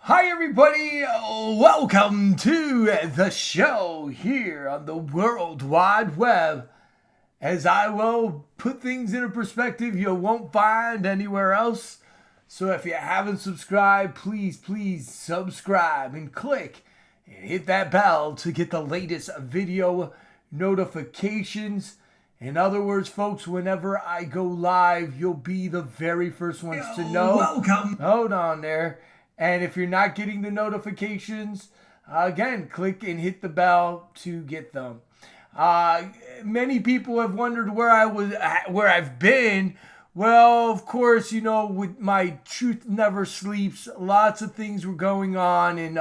Hi, everybody. Welcome to the show here on the World Wide Web. As I will put things in a perspective you won't find anywhere else. So if you haven't subscribed, please subscribe and click and hit that bell to get the latest video notifications. In other words, folks, whenever I go live, you'll be the very first ones to know. Welcome. Hold on there. And if you're not getting the notifications, again, click and hit the bell to get them. Many people have wondered where I've been. Well, of course, you know, with my Truth Never Sleeps, lots of things were going on, and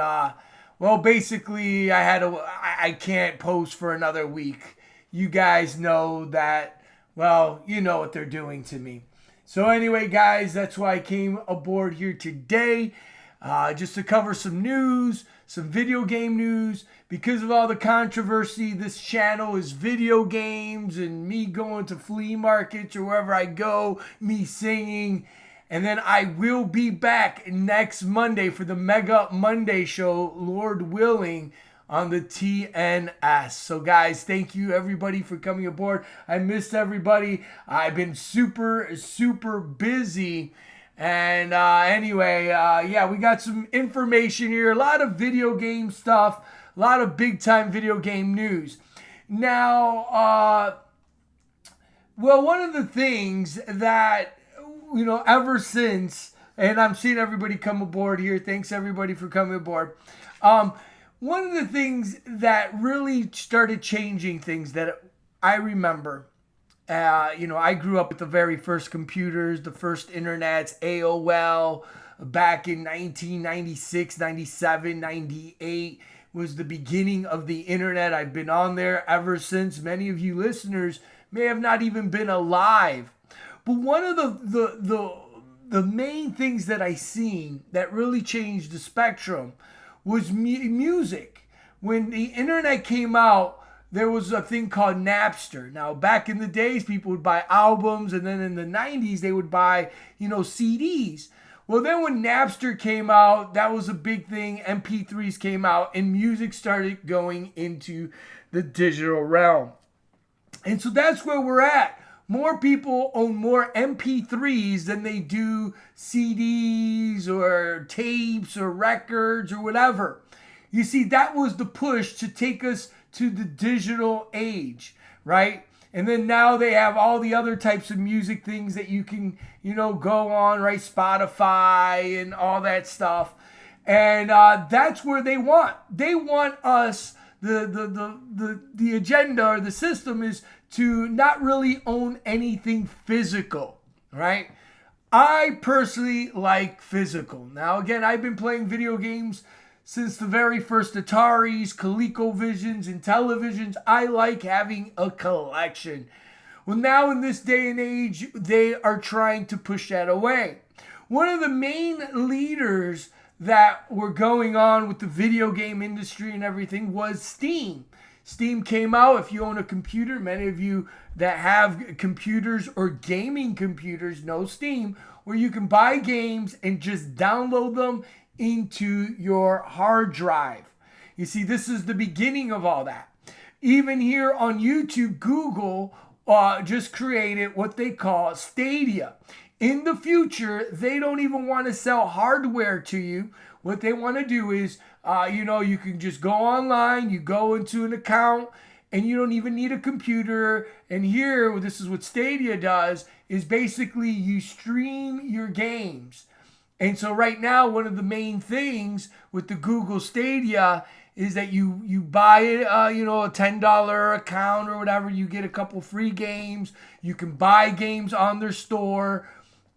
well, basically, I can't post for another week. You guys know that. Well, you know what they're doing to me. So anyway, guys, that's why I came aboard here today. Just to cover some news, some video game news. Because of all the controversy, this channel is video games and me going to flea markets or wherever I go, me singing. And then I will be back next Monday for the Mega Monday show, Lord willing, on the TNS. So guys, thank you everybody for coming aboard. I missed everybody. I've been super busy. And anyway, yeah, we got some information here, a lot of video game stuff, a lot of big time video game news. Now, well, one of the things that, you know, ever since, and I'm seeing everybody come aboard here. Thanks everybody for coming aboard. One of the things that really started changing things that I remember, you know, I grew up with the very first computers, the first internets, AOL, back in 1996, 97, 98 was the beginning of the internet. I've been on there ever since. Many of you listeners may have not even been alive. But one of the main things that I seen that really changed the spectrum was music. When the internet came out, there was a thing called Napster. Now, back in the days, people would buy albums, and then in the 90s, they would buy, you know, CDs. Well, then when Napster came out, that was a big thing. MP3s came out, and music started going into the digital realm. And so that's where we're at. More people own more MP3s than they do CDs or tapes or records or whatever. You see, that was the push to take us to the digital age, right? And then now they have all the other types of music things that you can, you know, go on, right? Spotify and all that stuff. And that's where they want. They want us, the agenda or the system is to not really own anything physical, right? I personally like physical. Now, again, I've been playing video games since the very first Ataris, ColecoVisions, and televisions. I like having a collection. Well, now in this day and age, they are trying to push that away. One of the main leaders that were going on with the video game industry and everything was Steam. Steam came out. If you own a computer, many of you that have computers or gaming computers know Steam, where you can buy games and just download them into your hard drive. You see, this is the beginning of all that. Even here on YouTube, Google just created what they call Stadia. In the future, they don't even want to sell hardware to you. What they want to do is, you know, you can just go online, you go into an account, and you don't even need a computer. And here, this is what Stadia does, is basically you stream your games. And so right now, one of the main things with the Google Stadia is that you buy you know, a $10 account or whatever, you get a couple free games, you can buy games on their store,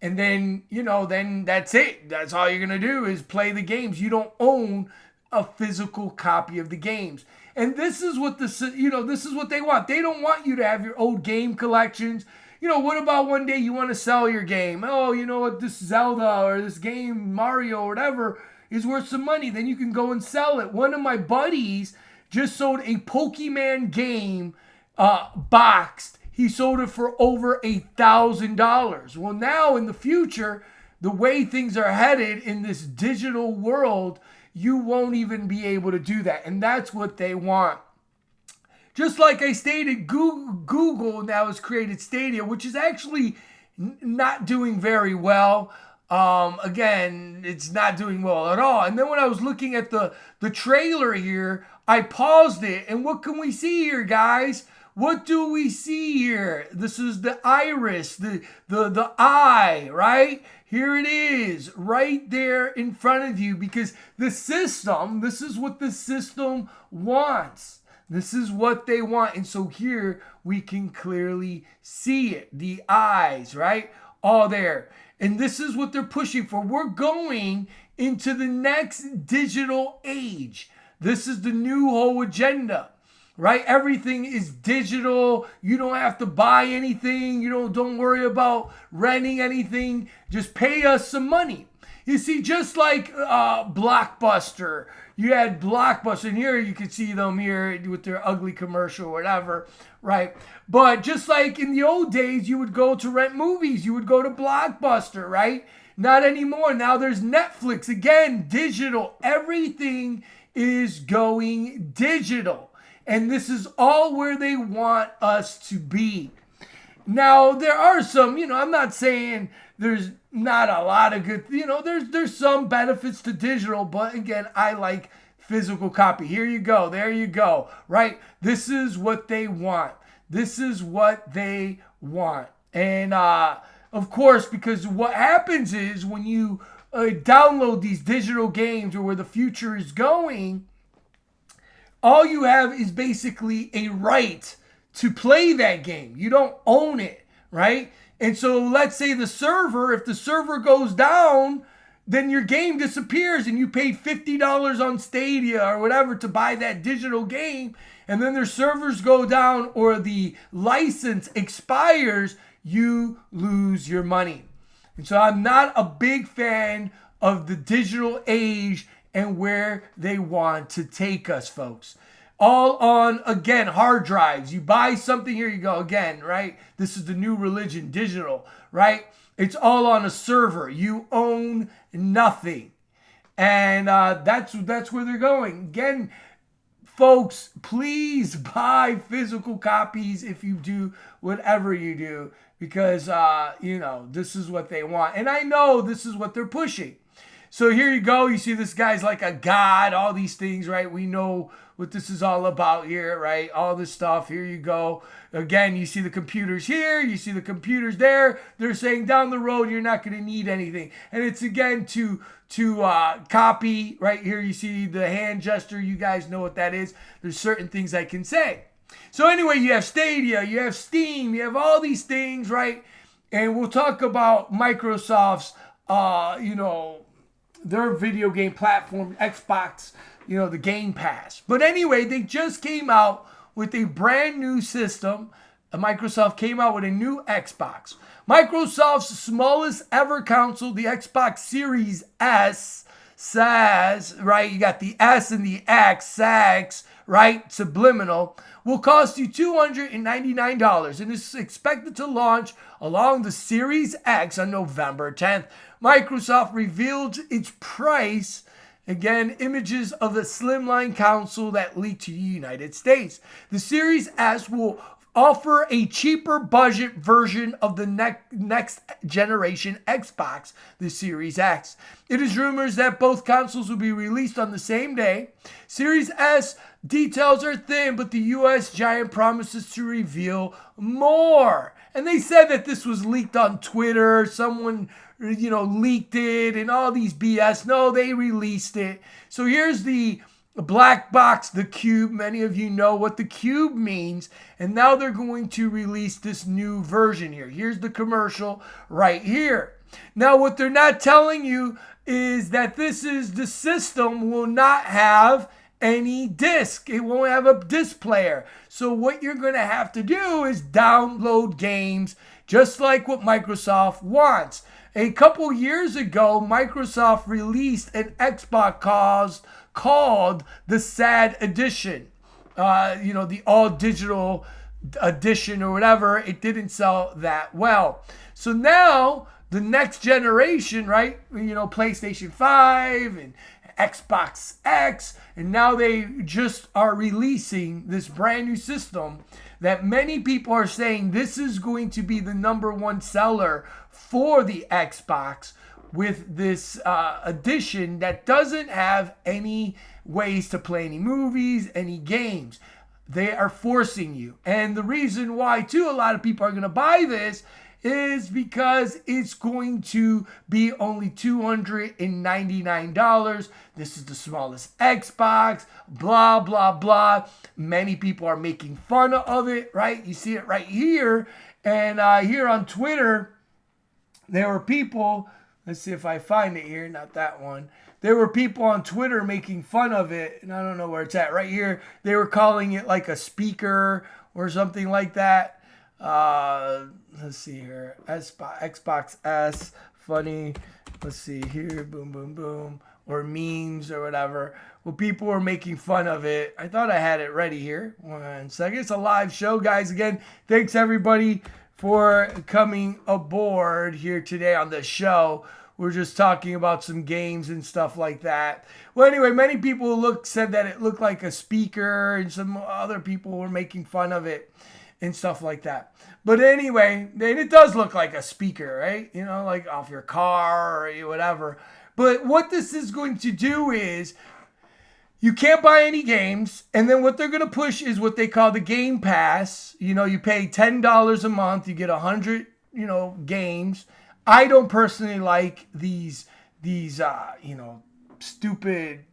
and then, you know, then that's it. That's all you're going to do is play the games. You don't own a physical copy of the games. And this is what this is what they want. They don't want you to have your old game collections. You know, what about one day you want to sell your game? Oh, you know what, this Zelda or this game, Mario or whatever, is worth some money. Then you can go and sell it. One of my buddies just sold a Pokemon game boxed. He sold it for over $1,000. Well, now in the future, the way things are headed in this digital world, you won't even be able to do that. And that's what they want. Just like I stated, Google now has created Stadia, which is actually not doing very well. Again, it's not doing well at all. And then when I was looking at the trailer here, I paused it. And what can we see here, guys? What do we see here? This is the iris, the eye, right? Here it is, right there in front of you, because the system, this is what the system wants. This is what they want. And so here we can clearly see it. The eyes, right? All there. And this is what they're pushing for. We're going into the next digital age. This is the new whole agenda, right? Everything is digital. You don't have to buy anything. You don't worry about renting anything. Just pay us some money. You see, just like Blockbuster, you had Blockbuster, and here you can see them here with their ugly commercial or whatever, right? But just like in the old days, you would go to rent movies, you would go to Blockbuster, right? Not anymore. Now there's Netflix, again, digital. Everything is going digital. And this is all where they want us to be. Now, there are some, I'm not saying there's not a lot of good, there's some benefits to digital, but again, I like physical copy. Here you go. There you go. Right? This is what they want. This is what they want. And of course, because what happens is when you download these digital games, or where the future is going, all you have is basically a right to play that game. You don't own it, right? And so let's say if the server goes down, then your game disappears and you paid $50 on Stadia or whatever to buy that digital game, and then their servers go down or the license expires, you lose your money. And so I'm not a big fan of the digital age and where they want to take us, folks. All on, again, hard drives. You buy something, here you go again, right? This is the new religion, digital, right? It's all on a server. You own nothing. And that's where they're going. Again, folks, please buy physical copies if you do whatever you do, because, this is what they want. And I know this is what they're pushing. So here you go. You see this guy's like a god, all these things, right? We know what this is all about here, right? All this stuff. Here you go. Again, you see the computers here. You see the computers there. They're saying down the road, you're not going to need anything. And it's, again, to copy. Right here, you see the hand gesture. You guys know what that is. There's certain things I can say. So anyway, you have Stadia. You have Steam. You have all these things, right? And we'll talk about Microsoft's, their video game platform, Xbox, the Game Pass. But anyway, they just came out with a brand new system. Microsoft came out with a new Xbox. Microsoft's smallest ever console, the Xbox Series S, says, right, you got the S and the X, SAX, right, subliminal, will cost you $299 and is expected to launch along the Series X on November 10th. Microsoft revealed its price. Again, images of the slimline console that leaked to the United States. The Series S will offer a cheaper budget version of the next generation Xbox, the Series X. It is rumored that both consoles will be released on the same day. Series S details are thin, but the US giant promises to reveal more. And they said that this was leaked on Twitter. Someone leaked it and all these BS. No, they released it. So here's the black box, the cube. Many of you know what the cube means. And now they're going to release this new version here. Here's the commercial right here. Now, what they're not telling you is that the system will not have any disc. It won't have a disc player. So what you're going to have to do is download games, just like what Microsoft wants. A couple years ago, Microsoft released an Xbox called the SAD Edition. The all-digital edition or whatever. It didn't sell that well. So now the next generation, right? PlayStation 5 and Xbox X, and now they just are releasing this brand new system that many people are saying this is going to be the number one seller for the Xbox, with this edition that doesn't have any ways to play any movies, any games. They are forcing you. And the reason why, too, a lot of people are going to buy this is because it's going to be only $299. This is the smallest Xbox, blah, blah, blah. Many people are making fun of it, right? You see it right here. And here on Twitter, there were people, let's see if I find it here, not that one. There were people on Twitter making fun of it, and I don't know where it's at. Right here, they were calling it like a speaker or something like that. Let's see here. Xbox S, funny. Let's see here. Boom, boom, boom. Or memes or whatever. Well, people were making fun of it. I thought I had it ready here. 1 second. It's a live show, guys. Again, thanks everybody for coming aboard here today on the show. We're just talking about some games and stuff like that. Well, anyway, many people said that it looked like a speaker, and some other people were making fun of it and stuff like that. But anyway, it does look like a speaker, right? Like off your car or whatever. But what this is going to do is you can't buy any games. And then what they're going to push is what they call the Game Pass. You pay $10 a month. You get 100, games. I don't personally like these stupid,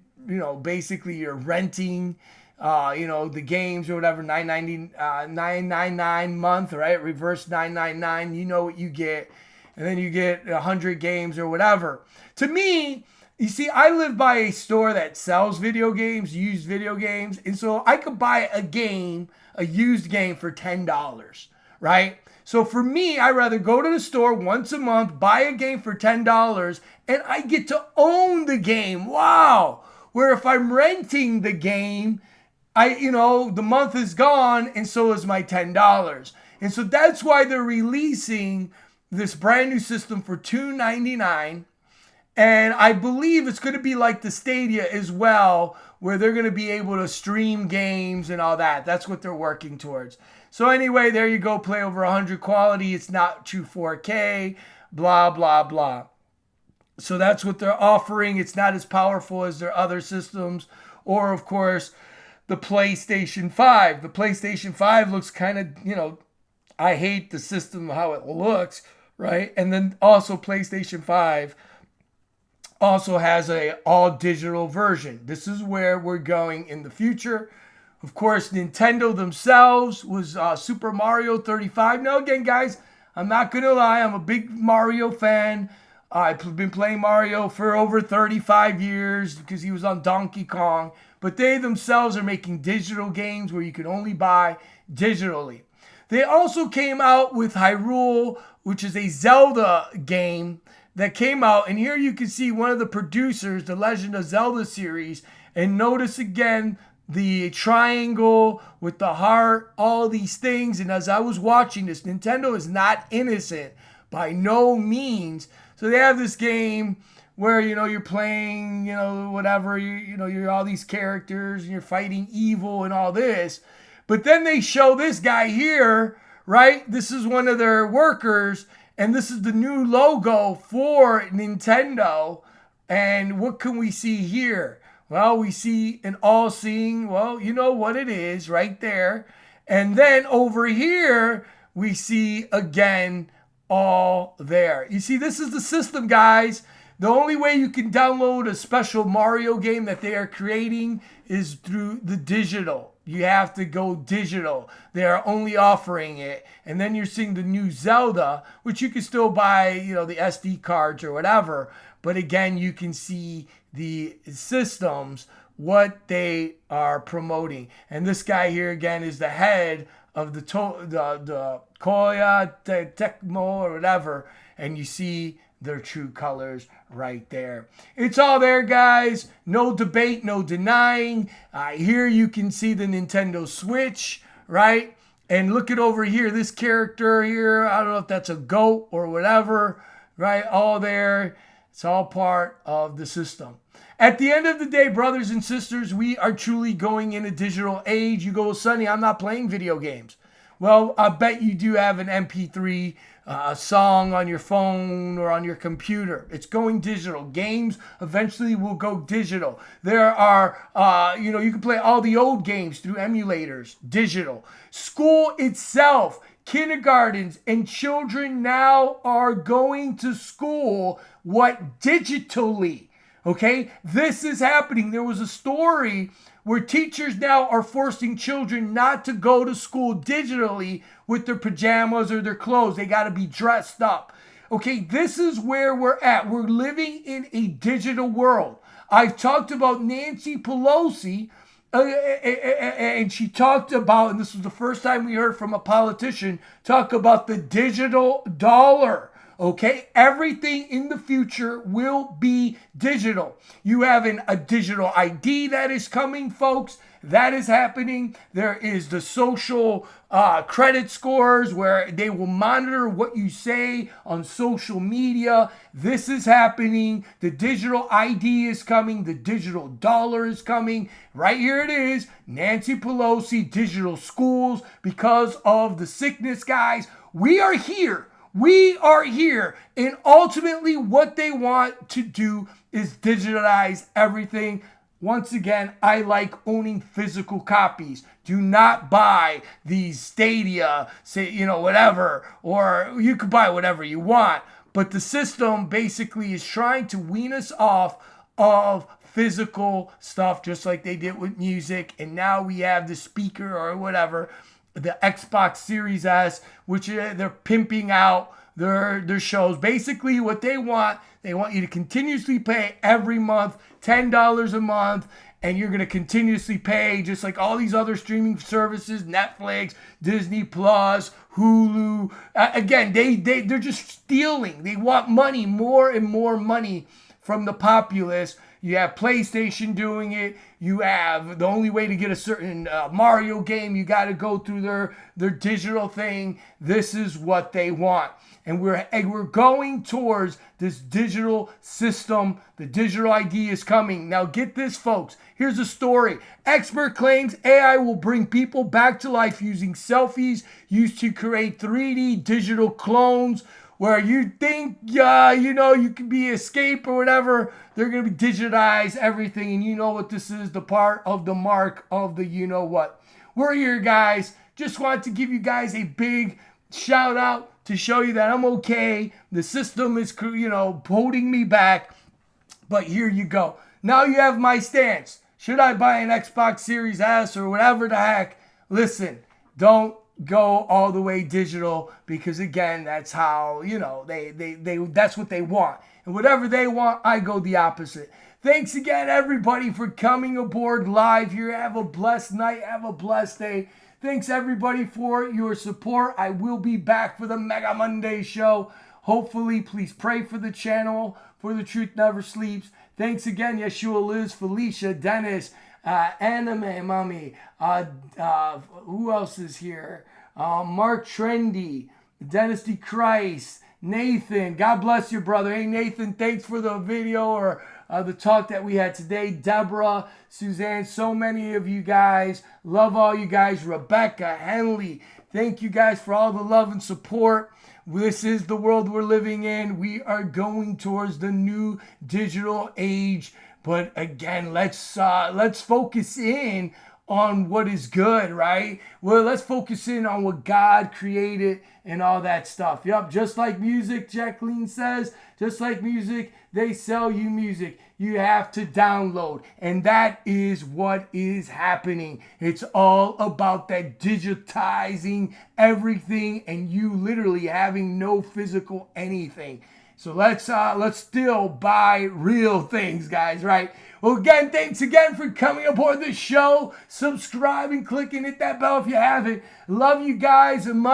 basically you're renting the games or whatever, $9.99 month, right? Reverse $9.99. You know what you get, and then you get 100 games or whatever. To me, you see, I live by a store that sells video games, used video games, and so I could buy a used game for $10, right? So for me, I'd rather go to the store once a month, buy a game for $10, and I get to own the game. Wow! Where if I'm renting the game, the month is gone, and so is my $10. And so that's why they're releasing this brand new system for $299. And I believe it's going to be like the Stadia as well, where they're going to be able to stream games and all that. That's what they're working towards. So anyway, there you go. Play over 100 quality. It's not true 4K, blah, blah, blah. So that's what they're offering. It's not as powerful as their other systems. Or, of course, the PlayStation 5. The PlayStation 5 looks kind of, I hate the system, how it looks, right? And then also PlayStation 5 also has a all digital version. This is where we're going in the future. Of course, Nintendo themselves was Super Mario 35. Now, again, guys, I'm not going to lie. I'm a big Mario fan. I've been playing Mario for over 35 years because he was on Donkey Kong. But they themselves are making digital games where you can only buy digitally. They also came out with Hyrule, which is a Zelda game that came out. And here you can see one of the producers, the Legend of Zelda series. And notice again the triangle with the heart, all these things. And as I was watching this, Nintendo is not innocent by no means. So they have this game where, you're playing, whatever, you're all these characters and you're fighting evil and all this. But then they show this guy here, right? This is one of their workers, and this is the new logo for Nintendo. And what can we see here? Well, we see an all-seeing, well, you know what it is right there. And then over here, we see again all there. You see, this is the system, guys. The only way you can download a special Mario game that they are creating is through the digital. You have to go digital. They are only offering it. And then you're seeing the new Zelda, which you can still buy, the SD cards or whatever. But again, you can see the systems, what they are promoting. And this guy here, again, is the head of the Koei Tecmo or whatever. And you see their true colors right there. It's all there, guys. No debate, no denying. Here you can see the Nintendo Switch, right? And look at over here, this character here. I don't know if that's a goat or whatever, right? All there. It's all part of the system. At the end of the day, brothers and sisters, we are truly going in a digital age. You go, Sonny, I'm not playing video games. Well, I bet you do have an MP3 song on your phone or on your computer. It's going digital. Games eventually will go digital. There are, you can play all the old games through emulators, digital. School itself, kindergartens and children now are going to school, digitally. Okay, this is happening. There was a story where teachers now are forcing children not to go to school digitally with their pajamas or their clothes. They got to be dressed up. Okay, this is where we're at. We're living in a digital world. I've talked about Nancy Pelosi, and she talked about, and this was the first time we heard from a politician talk about the digital dollar. Okay, everything in the future will be digital. You have a digital ID that is coming, folks. That is happening. There is the social credit scores where they will monitor what you say on social media. This is happening. The digital ID is coming. The digital dollar is coming. Right here it is. Nancy Pelosi, digital schools because of the sickness, guys. We are here. We are here, and ultimately what they want to do is digitize everything. Once again, I like owning physical copies. Do not buy these Stadia, whatever, or you could buy whatever you want. But the system basically is trying to wean us off of physical stuff, just like they did with music. And now we have the speaker or whatever, the Xbox Series S, which they're pimping out their shows. Basically, what they want you to continuously pay every month, $10 a month, and you're going to continuously pay just like all these other streaming services, Netflix, Disney Plus, Hulu. Again, they're just stealing. They want money, more and more money from the populace. You have PlayStation doing it. You have the only way to get a certain Mario game, you got to go through their digital thing. This is what they want. And we're going towards this digital system. The digital ID is coming. Now get this, folks. Here's a story. Expert claims AI will bring people back to life using selfies used to create 3D digital clones where you think, you can be escape or whatever. They're going to be digitize everything. And you know what this is, the part of the mark of the you-know-what. We're here, guys. Just want to give you guys a big shout out to show you that I'm okay. The system is, holding me back. But here you go. Now you have my stance. Should I buy an Xbox Series S or whatever the heck? Listen, don't go all the way digital because again, that's how, that's what they want. And whatever they want, I go the opposite. Thanks again, everybody, for coming aboard live here. Have a blessed night. Have a blessed day. Thanks, everybody, for your support. I will be back for the Mega Monday show. Hopefully, please pray for the channel, for the truth never sleeps. Thanks again, Yeshua, Liz, Felicia, Dennis, Anime Mommy. Who else is here? Mark Trendy, Dennis D. Christ, Nathan. God bless you, brother. Hey, Nathan, thanks for the video or the talk that we had today. Deborah, Suzanne, so many of you guys. Love all you guys. Rebecca, Henley. Thank you guys for all the love and support. This is the world we're living in. We are going towards the new digital age. But again, let's focus in on what is good, right? Well, let's focus in on what God created and all that stuff. Yep, just like music, Jacqueline says, just like music, they sell you music. You have to download. And that is what is happening. It's all about that digitizing everything and you literally having no physical anything. So let's still buy real things, guys, right? Well, again, thanks again for coming aboard the show. Subscribe and click and hit that bell if you haven't. Love you guys and much.